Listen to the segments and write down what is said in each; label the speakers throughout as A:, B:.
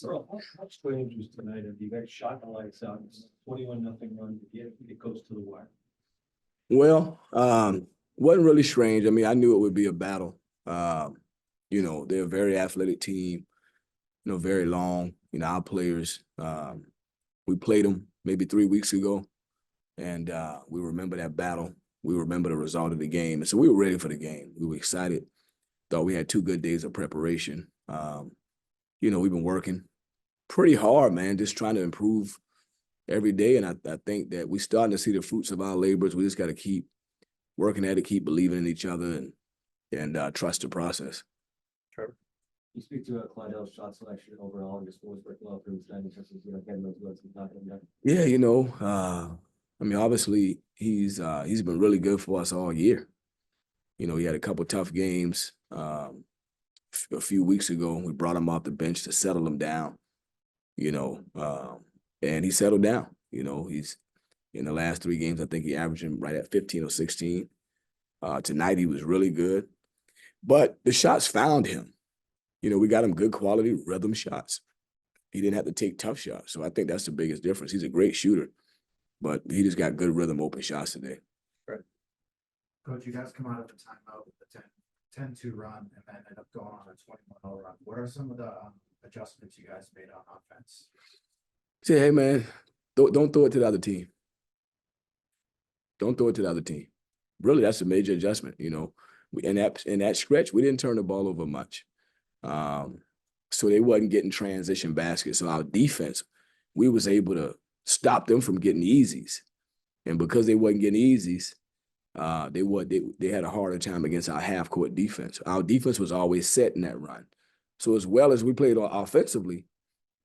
A: Earl, how strange was tonight? If you got shot the lights out, 21-0 run, it goes to the wire.
B: Well, wasn't really strange. I mean, I knew it would be a battle. You know, they're a very athletic team, you know, very long. You know, our players, we played them maybe 3 weeks ago, and we remember that battle. We remember the result of the game. And so we were ready for the game. We were excited. Thought we had 2 good days of preparation. You know, we've been working pretty hard, man, just trying to improve every day. And I think that we're starting to see the fruits of our labors. We just got to keep working at it, keep believing in each other, and trust the process.
A: Trevor? You speak to Clydell's shot selection overall, and just was working well for him tonight in terms of getting those looks and knocking them down.
B: Yeah, you know, I mean, obviously he's been really good for us all year. You know, he had a couple tough games a few weeks ago. We brought him off the bench to settle him down. You know, and he settled down. You know, he's in the last 3 games, I think he averaged him right at 15 or 16. Tonight he was really good. But the shots found him. You know, we got him good quality rhythm shots. He didn't have to take tough shots. So I think that's the biggest difference. He's a great shooter, but he just got good rhythm open shots today.
A: Right.
C: Coach, you guys come out of the timeout with a 10-2 run and then end up going on a 21-0 run. What are some of the adjustments you guys made on offense?
B: Say, hey, man, don't throw it to the other team. Don't throw it to the other team. Really, that's a major adjustment. You know, in that stretch, we didn't turn the ball over much. So they wasn't getting transition baskets. So our defense, we was able to stop them from getting easies. And because they wasn't getting easies, they had a harder time against our half-court defense. Our defense was always set in that run. So as well as we played offensively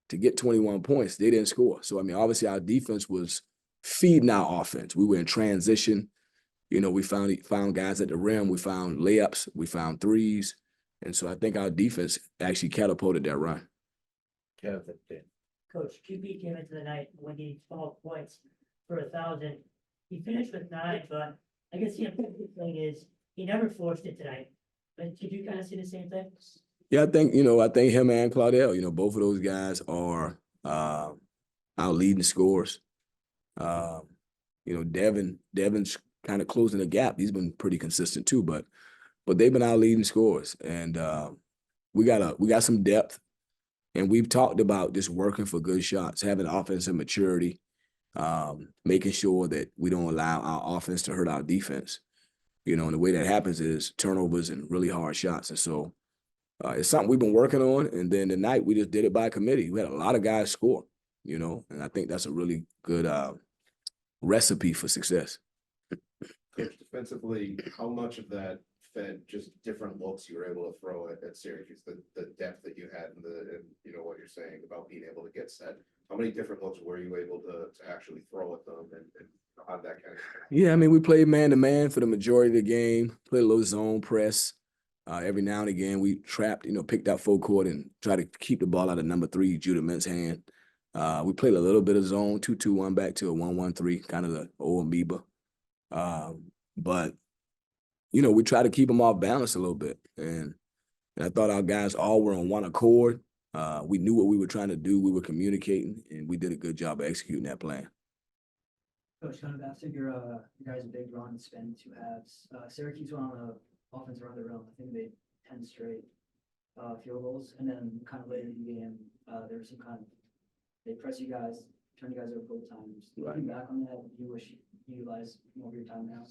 B: to get 21 points, they didn't score. So, I mean, obviously our defense was feeding our offense. We were in transition. You know, we found guys at the rim. We found layups. We found threes. And so I think our defense actually catapulted that run.
D: Coach, QB came into the night when he 12 points for 1,000. He finished with 9, but I guess the important thing is he never forced it tonight. But did you kind of see the same thing?
B: Yeah, I think him and Claudel, you know, both of those guys are our leading scorers. You know, Devin's kind of closing the gap. He's been pretty consistent too, but they've been our leading scorers. And we got some depth. And we've talked about just working for good shots, having offensive maturity, making sure that we don't allow our offense to hurt our defense. You know, and the way that happens is turnovers and really hard shots. And so it's something we've been working on. And then tonight we just did it by committee. We had a lot of guys score, you know, and I think that's a really good recipe for success.
E: Coach, defensively, how much of that fed just different looks you were able to throw at Syracuse, the depth that you had and you know what you're saying about being able to get set? How many different looks were you able to actually throw at them and how that kind of?
B: Yeah, I mean, we played man-to-man for the majority of the game, played a little zone press. Every now and again, we trapped, you know, picked out full court and tried to keep the ball out of number 3, Judah Mint's hand. We played a little bit of zone, 2-2-1 back to a 1-1-3, kind of the old amoeba. But, you know, we try to keep them off balance a little bit. And I thought our guys all were on one accord. We knew what we were trying to do. We were communicating, and we did a good job of executing that plan.
D: Coach, kind of after your guys' big run spend 2 halves, Syracuse went on the offense around the rim. I think they 10 straight field goals. And then kind of later in the game, there was some they press you guys, turn you guys over both times. Looking back on that, you wish you utilized more of your time now?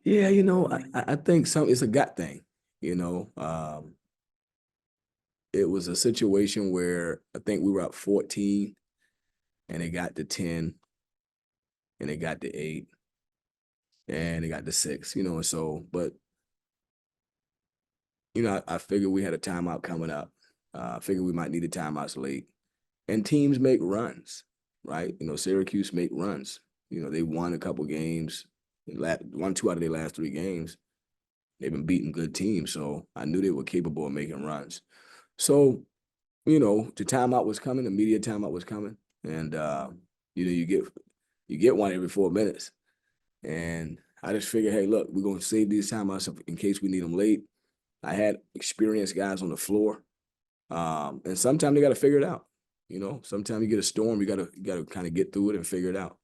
B: Yeah, you know, I think it's a gut thing, you know. It was a situation where I think we were up 14 and they got to 10 and they got to 8 and they got to 6, you know, and so, but, you know, I figured we had a timeout coming up. I figured we might need a timeouts late. And teams make runs, right? You know, Syracuse make runs. You know, they won a couple games, won 2 out of their last 3 games. They've been beating good teams, so I knew they were capable of making runs. So, you know, the timeout was coming, the media timeout was coming, and you know, you get one every 4 minutes. And I just figured, hey, look, we're gonna save these timeouts in case we need them late. I had experienced guys on the floor, and sometimes they got to figure it out. You know, sometimes you get a storm, you gotta kind of get through it and figure it out.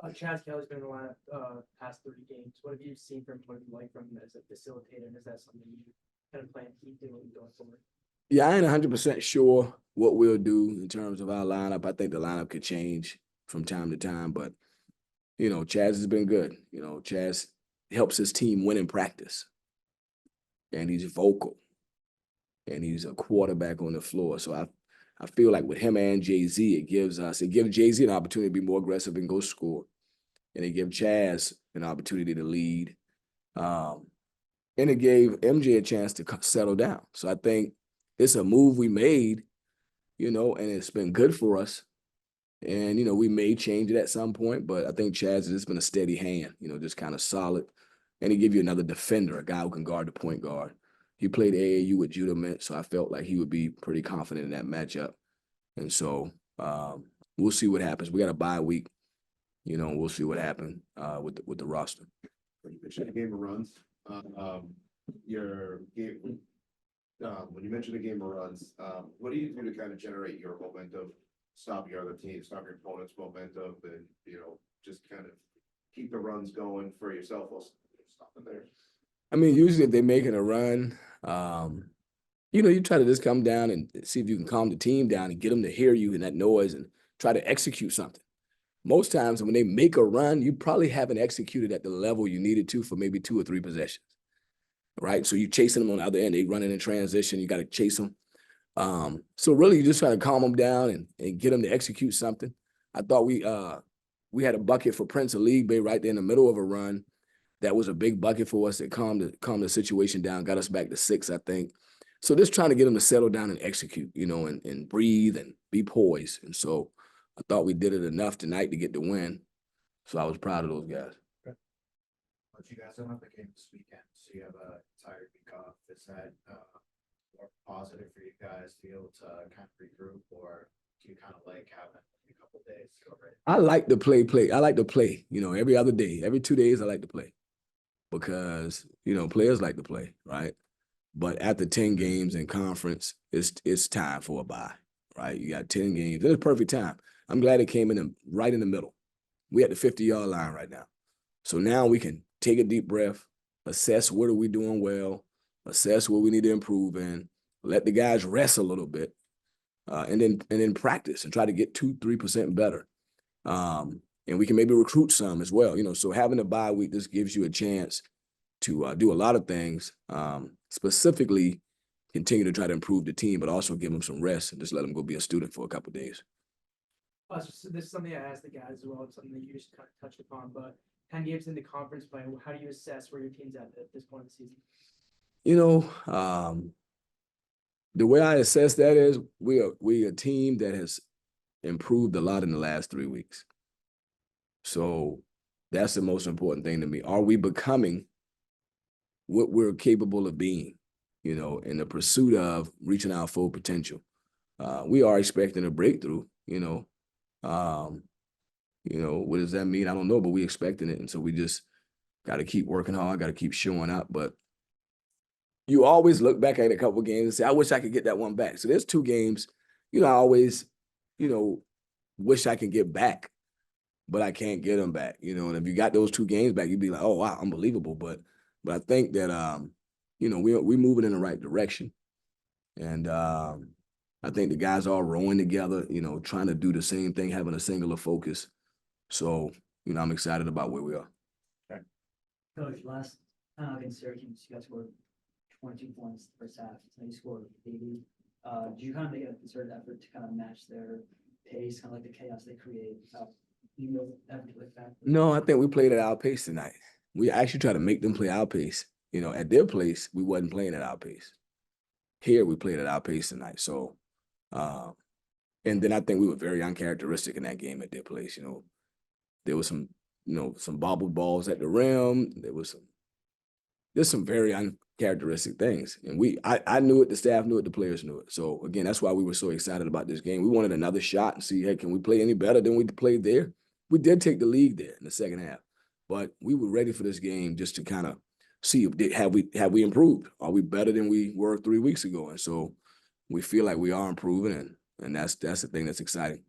F: Chaz Kelly's been in the lineup past 30 games. What have you seen from him? What have you liked from him as a facilitator? And is that something you kind of plan to keep doing going forward?
B: Yeah, I ain't 100% sure what we'll do in terms of our lineup. I think the lineup could change from time to time, but you know, Chaz has been good. You know, Chaz helps his team win in practice, and he's vocal, and he's a quarterback on the floor. So I feel like with him and Jay-Z, it gives Jay-Z an opportunity to be more aggressive and go score, and it gives Chaz an opportunity to lead, and it gave MJ a chance to settle down. So I think it's a move we made, you know, and it's been good for us. And, you know, we may change it at some point, but I think Chaz has just been a steady hand, you know, just kind of solid. And he give you another defender, a guy who can guard the point guard. He played AAU with Judah Mint, so I felt like he would be pretty confident in that matchup. And so we'll see what happens. We got a bye week, you know, we'll see what happens with the roster.
E: When you mentioned a game of runs, your game, when you mentioned a game of runs, what do you do to kind of generate your momentum, stop your other team, stop your opponent's momentum, and, you know, just kind of keep the runs going for yourself while stopping there?
B: I mean, usually if they're making a run, you know, you try to just come down and see if you can calm the team down and get them to hear you and that noise and try to execute something. Most times when they make a run, you probably haven't executed at the level you needed to for maybe 2 or 3 possessions, right? So you're chasing them on the other end. They running in transition. You got to chase them. So really, you just try to calm them down and get them to execute something. I thought we had a bucket for Prince of League Bay right there in the middle of a run. That was a big bucket for us that calmed the situation down, got us back to 6, I think. So just trying to get them to settle down and execute, you know, and breathe and be poised. And so I thought we did it enough tonight to get the win. So I was proud of those guys.
C: But you guys don't have the game this weekend, so you have a entire week off. Is that more positive for you guys to be able to kind of regroup, or do you kind of like having a couple days to go right?
B: I like to play. I like to play, you know, every other day, every 2 days I like to play because, you know, players like to play, right? But after 10 games in conference, it's time for a bye, right? You got 10 games. It's a perfect time. I'm glad it came in right in the middle. We at the 50-yard line right now. So now we can take a deep breath, assess what are we doing well, assess what we need to improve in, let the guys rest a little bit, and then practice and try to get 2-3% better. And we can maybe recruit some as well. You know, so having a bye week, this gives you a chance to do a lot of things, specifically continue to try to improve the team, but also give them some rest and just let them go be a student for a couple of days.
F: So this is something I asked the guys as well. It's something that you just kind of touched upon, but 10 games into conference play, how do you assess where your team's at this point in the season?
B: You know, the way I assess that is we a team that has improved a lot in the last 3 weeks. So that's the most important thing to me. Are we becoming what we're capable of being, you know, in the pursuit of reaching our full potential? We are expecting a breakthrough, you know. You know, what does that mean? I don't know, but we expecting it. And so we just got to keep working hard, got to keep showing up. But you always look back at a couple of games and say, I wish I could get that one back. So there's 2 games, you know, I always, you know, wish I could get back, but I can't get them back, you know. And if you got those 2 games back, you'd be like, oh, wow, unbelievable. But I think that, you know, we're moving in the right direction. And I think the guys are rowing together, you know, trying to do the same thing, having a singular focus. So, you know, I'm excited about where we are.
D: Coach, last time against Syracuse, you guys scored 22 points the first half. So you scored 80. Did you kind of make a concerted effort to kind of match their pace, kind of like the chaos they create? You know, like that?
B: No, I think we played at our pace tonight. We actually try to make them play our pace. You know, at their place, we wasn't playing at our pace. Here, we played at our pace tonight. So, and then I think we were very uncharacteristic in that game at their place. You know, there was some, you know, some bobbled balls at the rim. There's some very uncharacteristic things. And I knew it, the staff knew it, the players knew it. So again, that's why we were so excited about this game. We wanted another shot and see, hey, can we play any better than we played there? We did take the lead there in the second half, but we were ready for this game just to kind of see if have we improved? Are we better than we were 3 weeks ago? And so we feel like we are improving, And that's the thing that's exciting.